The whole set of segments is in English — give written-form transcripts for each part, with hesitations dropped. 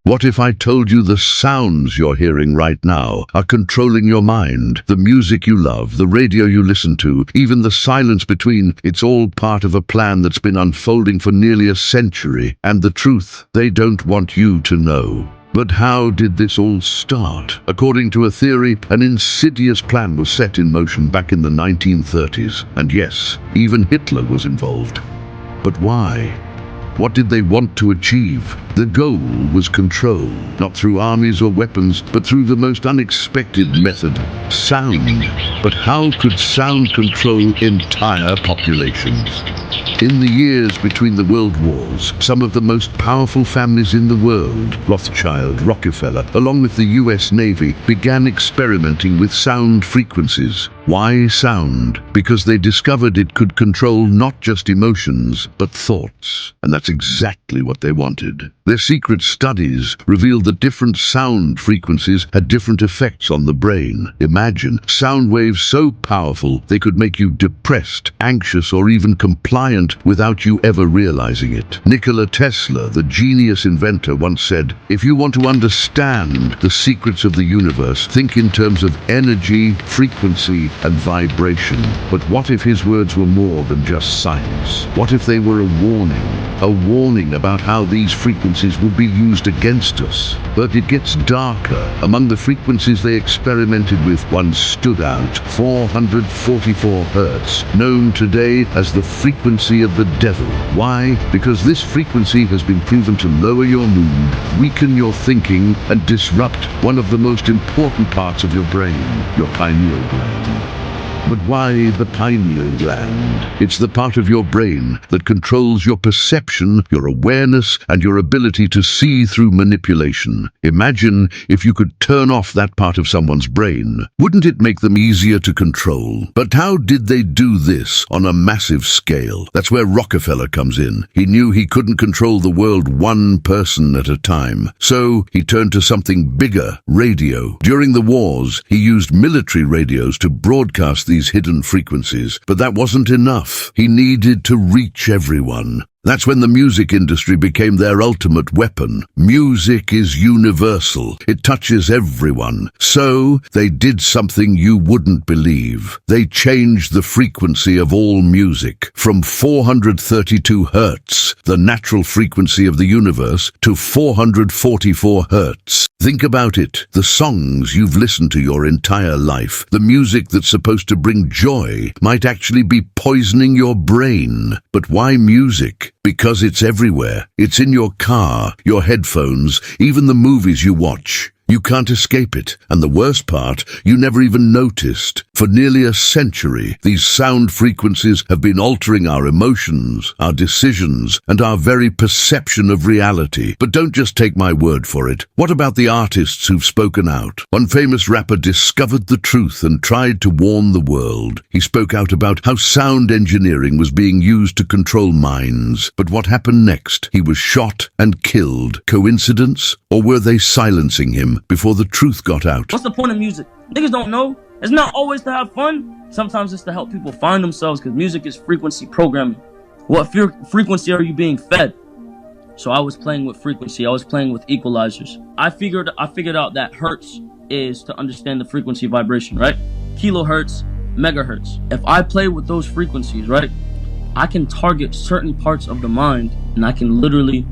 What if I told you the sounds you're hearing right now are controlling your mind? The music you love, the radio you listen to, even the silence between, it's all part of a plan that's been unfolding for nearly a century. And the truth, they don't want you to know. But how did this all start? According to a theory, an insidious plan was set in motion back in the 1930s. And yes, even Hitler was involved. But why? What did they want to achieve? The goal was control, not through armies or weapons, but through the most unexpected method, sound. But how could sound control entire populations? In the years between the world wars, some of the most powerful families in the world, Rothschild, Rockefeller, along with the US Navy, began experimenting with sound frequencies. Why sound? Because they discovered it could control not just emotions, but thoughts. And that's exactly what they wanted. Their secret studies revealed that different sound frequencies had different effects on the brain. Imagine sound waves so powerful they could make you depressed, anxious, or even compliant without you ever realizing it. Nikola Tesla, the genius inventor, once said, "If you want to understand the secrets of the universe, think in terms of energy, frequency, and vibration." But what if his words were more than just science? What if they were a warning about how these frequencies would be used against us? But it gets darker. Among the frequencies they experimented with, one stood out: 444 hertz, known today as the frequency of the devil. Why? Because this frequency has been proven to lower your mood, weaken your thinking, and disrupt one of the most important parts of your brain, your pineal gland. But why the pineal gland? It's the part of your brain that controls your perception, your awareness, and your ability to see through manipulation. Imagine if you could turn off that part of someone's brain. Wouldn't it make them easier to control? But how did they do this on a massive scale? That's where Rockefeller comes in. He knew he couldn't control the world one person at a time. So he turned to something bigger: radio. During the wars, he used military radios to broadcast these hidden frequencies, but that wasn't enough. He needed to reach everyone. That's when the music industry became their ultimate weapon. Music is universal. It touches everyone. So they did something you wouldn't believe. They changed the frequency of all music from 432 hertz, the natural frequency of the universe, to 444 hertz. Think about it. The songs you've listened to your entire life, the music that's supposed to bring joy, might actually be poisoning your brain. But why music? Because it's everywhere. It's in your car, your headphones, even the movies you watch. You can't escape it, and the worst part, you never even noticed. For nearly a century, these sound frequencies have been altering our emotions, our decisions, and our very perception of reality. But don't just take my word for it. What about the artists who've spoken out? One famous rapper discovered the truth and tried to warn the world. He spoke out about how sound engineering was being used to control minds. But what happened next? He was shot and killed. Coincidence? Or were they silencing him before the truth got out? What's the point of music? Niggas don't know. It's not always to have fun. Sometimes it's to help people find themselves, because music is frequency programming. What frequency are you being fed? So I was playing with frequency. I was playing with equalizers. I figured out that hertz is to understand the frequency vibration, right? Kilohertz, megahertz. If I play with those frequencies, right, I can target certain parts of the mind, and I can literally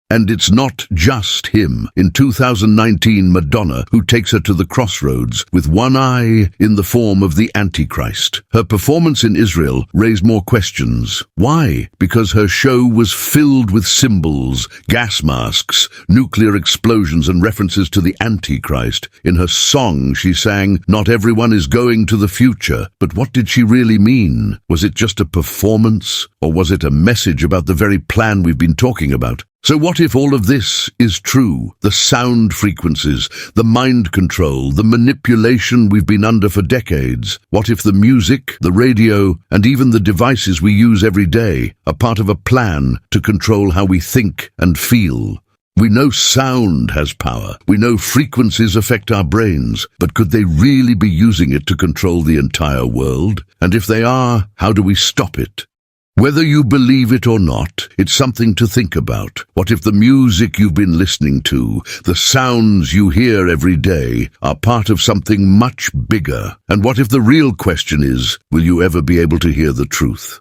And it's not just him. In 2019, Madonna, who takes her to the crossroads with one eye in the form of the Antichrist. Her performance in Israel raised more questions. Why? Because her show was filled with symbols, gas masks, nuclear explosions, and references to the Antichrist. In her song, she sang, "Not everyone is going to the future." But what did she really mean? Was it just a performance? Or was it a message about the very plan we've been talking about? So what if all of this is true? The sound frequencies, the mind control, the manipulation we've been under for decades. What if the music, the radio, and even the devices we use every day are part of a plan to control how we think and feel? We know sound has power. We know frequencies affect our brains, but could they really be using it to control the entire world? And if they are, how do we stop it? Whether you believe it or not, it's something to think about. What if the music you've been listening to, the sounds you hear every day, are part of something much bigger? And what if the real question is, will you ever be able to hear the truth?